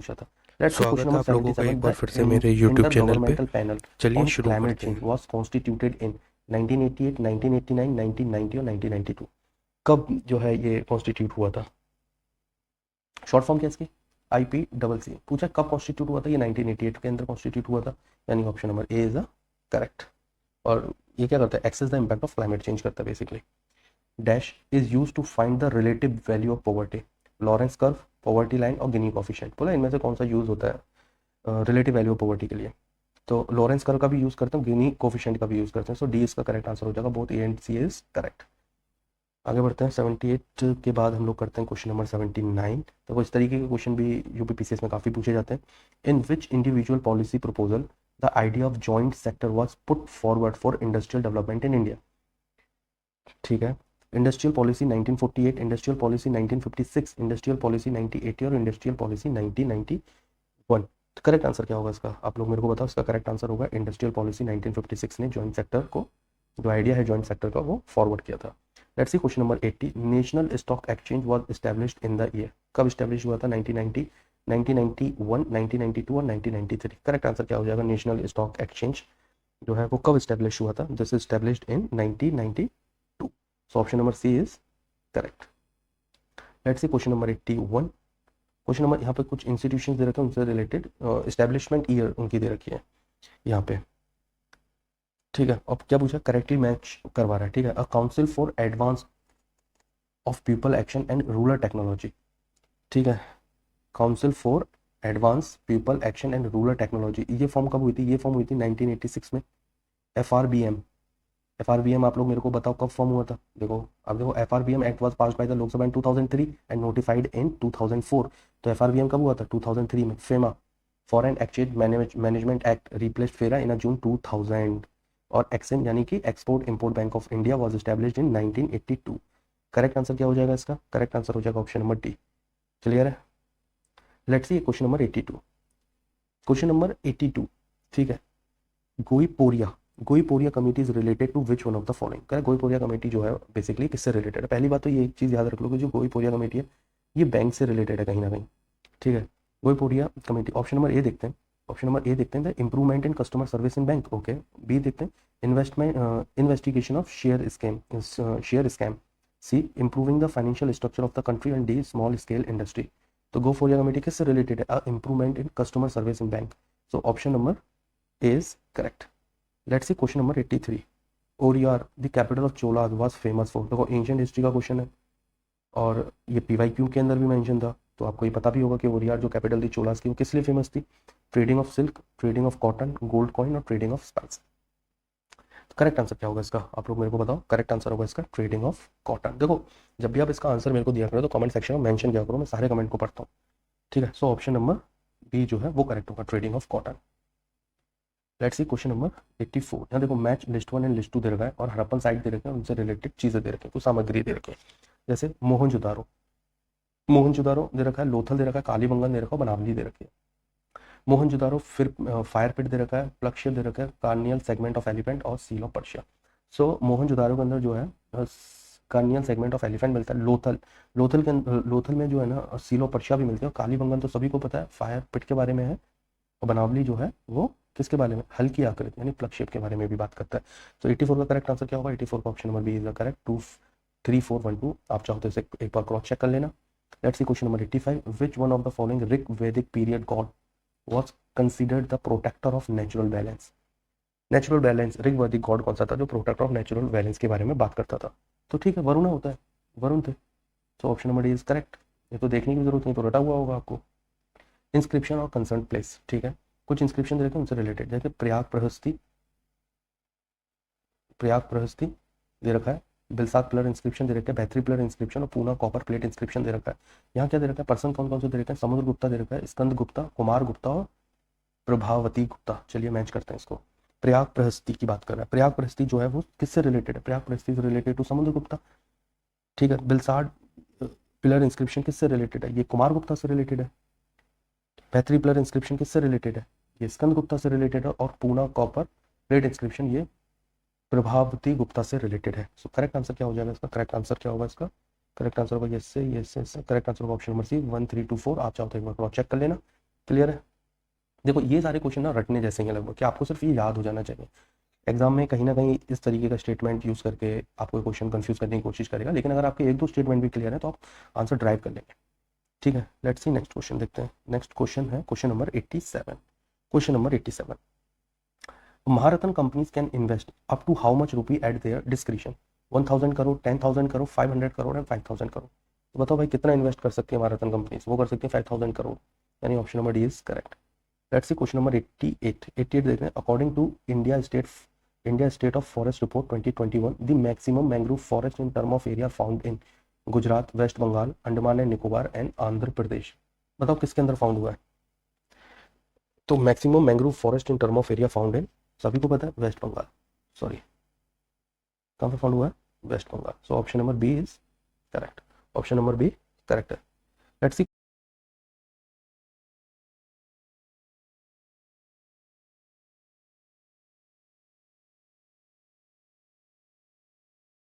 पूछा था। Let's see question स्वागत है नंबर आप लोगों का 77, एक बार द फिर से मेरे यूट्यूब चैनल पे। इंटरगवर्नमेंटल पैनल चलिए ऑन शुरू क्लाइमेट करते चेंज हैं। वाज कॉन्स्टिट्यूटेड इन 1988, 1989, 1990 और 1992। कब जो है ये कॉन्स्टिट्यूट हुआ था? शॉर्ट फॉर्म क्या है इसकी? IPCC। पूछा कब कॉन्स्टिट्यूट हुआ था? ये 1988 के अंदर कॉन्स्टिट्यूट हुआ था, यानी option number A is the correct. और ये क्या करता है? Assess the impact of climate change करता है basically. Dash is use to find the relative value of poverty, Lorenz curve, poverty line और गिनी कोफिशिएंट। बोला इनमें से कौन सा यूज होता है रिलेटिव वैल्यू ऑफ पॉवर्टी के लिए? तो लॉरेंस कर्व का भी यूज करते हैं, गिनी कोफिशिएंट का भी यूज करते हैं। सो डी इसका करेक्ट आंसर हो जाएगा, both A and C is correct. आगे बढ़ते हैं। 78 के बाद हम लोग करते हैं क्वेश्चन नंबर 79। तो इस तरीके के क्वेश्चन भी यूपीपीसीएस में काफ़ी पूछे जाते हैं। In which individual policy proposal the idea of joint sector was put forward for industrial development in India? ठीक है, industrial policy 1948, industrial policy 1956, industrial policy 1980 और इंडस्ट्रियल पॉलिसी 1991। तो करेक्ट आंसर क्या होगा इसका? आप लोग मेरे को बताओ। इसका करेक्ट आंसर होगा इंडस्ट्रियल पॉलिसी 1956 ने जॉइंट सेक्टर को, जो आइडिया है जॉइंट सेक्टर का, वो फॉरवर्ड किया था। Let's see question number 80। National stock exchange was established in the year? कब एस्टैब्लिश हुआ था? 1990, 1991, 1992 और 1993। करेक्ट आंसर क्या हो जाएगा? नेशनल स्टॉक एक्सचेंज जो है वो कब एस्टैब्लिश हुआ था? This established in 1992। So option number C is correct. Let's see question number 81। Question number, यहाँ पे कुछ इंस्टीट्यूशन दे रखे हैं, उनसे रिलेटेड एस्टैब्लिशमेंट ईयर उनकी दे रखी है यहाँ पे। ठीक है, अब क्या पूछा? करेक्टली मैच करवा रहा है। ठीक है, a council for advance of people action and rural technology. ठीक है, council for advance people action and rural technology, ये फॉर्म कब हुई थी? ये फॉर्म हुई थी 1986 में। FRBM, FRBM आप लोग मेरे को बताओ कब फॉर्म हुआ था? देखो, अब देखो, FRBM act was passed by the Lok Sabha in 2003 and notified in 2004। तो FRBM कब हुआ था? 2003 में। FEMA, foreign exchange management act, replace फेरा इन जून 2000। और एक्सिम यानी कि export import bank of India was established in 1982। Correct answer क्या हो जाएगा इसका? करेक्ट आंसर हो जाएगा ऑप्शन नंबर डी। क्लियर है? Let's see question number 82। Question number 82, ठीक है, Goiporia, Goiporia committee is related to which one of the following? करें, गोईपोरिया कमेटी जो है बेसिकली किससे रिलेटेड है? पहली बात तो ये एक चीज़ याद रख लो कि जो गोईपोरिया कमेटी है ये बैंक से रिलेटेड है कहीं ना कहीं। ठीक है, Goiporia committee. Option number A देखते हैं। ऑप्शन नंबर ए देखते हैं, the improvement in customer service in bank. Okay. B देखते हैं, investment investigation of share scam. C, improving the financial structure of the country. And D, small scale industry. तो Goiporia committee किससे related है? Improvement in customer service in bank. So option number A is correct. Let's see question number 83। ओरियार the capital of Cholas was famous for. देखो ancient history का question है और ये PYQ के अंदर भी मेंशन था, तो आपको ये पता भी होगा कि ओरियार जो कैपिटल थी चोलाज की, वो किस लिए फेमस थी? Trading of silk, trading of cotton, gold coin और ट्रेडिंग ऑफ स्पाइस। तो करेक्ट आंसर क्या होगा इसका? आप लोग मेरे को बताओ। करेक्ट आंसर होगा इसका ट्रेडिंग ऑफ कॉटन। देखो, जब भी आप इसका आंसर मेरे को दिया करो तो कमेंट सेक्शन में मेंशन किया करो, मैं सारे कमेंट को पढ़ता हूँ। ठीक है, सो ऑप्शन नंबर बी जो है वो करेक्ट होगा, trading of cotton. Let's see question number 84। यहाँ देखो, मैच लिस्ट 1 एंड लिस्ट 2 दे रखा है और हड़प्पन साइट दे रखे हैं, उनसे रिलेटेड चीज़ें दे रखी हैं, कुछ सामग्री दे रखी है। जैसे मोहनजोदारो, मोहनजोदारो दे रखा है, लोथल दे रखा है, कालीबंगन दे रखा है, बनावली दे रखी है। मोहनजोदारो, फिर फायर पिट दे रखा है, प्लग शिप दे रखा है, कार्नियल सेगमेंट ऑफ एलिफेंट और सील ऑफ पर्शिया। सो मोहनजोदारो के अंदर जो है कार्नियल सेगमेंट ऑफ एलिफेंट मिलता है। लोथल, लोथल में जो है ना सील ऑफ पर्शिया भी मिलती है। और कालीबंगन तो सभी को पता है, फायर पिट के बारे में है। और बनावली जो है वो किसके बारे में? हल्की आकृति यानी प्लग शेप के बारे में भी बात करता है। तो 84 का करेक्ट आंसर क्या होगा? 84 का option number B is the correct. 23412 आप चाहो तो इसे एक बार क्रॉस चेक कर लेना। Let's see question number 85। Which one of the following Rig Vedic period god was considered the protector of natural balance? Natural balance, Rig Vedic god कौन सा था जो प्रोटेक्टर ऑफ नेचुरल बैलेंस के बारे में बात करता था? तो ठीक है, वरुण होता है, वरुण थे। तो option number D is correct. ये तो देखने की जरूरत नहीं, तो रटा हुआ होगा आपको। इंस्क्रिप्शन और कंसर्न प्लेस, ठीक है, कुछ इंस्क्रिप्शन दे रखे हैं उनसे रिलेटेड। जैसे प्रयाग प्रहस्ती, प्रयाग प्रहस्ती दे रखा है, बिलसात पिलर इंस्क्रिप्शन दे रखा है, बैथरी पिलर इंस्क्रिप्शन और पूना कॉपर प्लेट इंस्क्रिप्शन दे रखा है। यहाँ क्या दे रखा है? पर्सन कौन कौन से दे रखे हैं? समुद्र गुप्ता दे रखा है, स्कंद गुप्ता, कुमार गुप्ता और प्रभावती गुप्ता। चलिए मैच करते हैं इसको। प्रयाग प्रहस्ती की बात कर रहा है। प्रयाग प्रहस्ती जो है वो किससे रिलेटेड है? प्रयाग प्रहस्ती से रिलेटेड टू समुद्र गुप्ता। ठीक है, बिलसाट पिलर इंस्क्रिप्शन किससे रिलेटेड है? ये कुमार गुप्ता से रिलेटेड है। बैथरी पिलर इंस्क्रिप्शन किससे रिलेटेड है? ये स्कंद गुप्ता से रिलेटेड है। और पूना कॉपर प्लेट इंस्क्रिप्शन ये प्रभावती गुप्ता से रिलेटेड है। सो करेक्ट आंसर क्या हो जाएगा इसका? करेक्ट आंसर क्या होगा इसका? करेक्ट आंसर होगा ये से। करेक्ट आंसर होगा ऑप्शन नंबर सी 1324। आप चाहो तो एक बार क्रॉस चेक कर लेना। क्लियर है? देखो ये सारे क्वेश्चन ना रटने जैसे हैं लगभग, कि आपको सिर्फ ये याद हो जाना चाहिए। एग्जाम में कहीं ना कहीं इस तरीके का स्टेटमेंट यूज़ करके आपको क्वेश्चन कंफ्यूज करने की कोशिश करेगा, लेकिन अगर आपके एक दो स्टेटमेंट भी क्लियर है तो आप आंसर ड्राइव कर लेंगे। ठीक है, लेट्स सी नेक्स्ट क्वेश्चन देखते हैं। नेक्स्ट क्वेश्चन है question number 87। Question number 87, Maharatna companies can invest up to how much rupee at their description? 1000 crore, 10,000 crore, 500 crore and 5000 crore. तो बताओ भाई कितना इन्वेस्ट कर सकती है महारत्न कंपनीज? वो कर सकती है 5000 करोड़, यानी option number D is correct. Let's see question number 88 देख रहे हैं। According to India state of forest report 2021, the maximum mangrove forest in term of area found in Gujarat, West Bengal, Andaman and Nicobar and Andhra Pradesh. बताओ किसके अंदर फाउंड हुआ है? तो maximum mangrove forest in term of area found in, सभी को पता है, वेस्ट बंगाल, सॉरी कहाँ पे फाउंड हुआ है? West Bengal. So option number B is correct, option number B correct है। लेट्स सी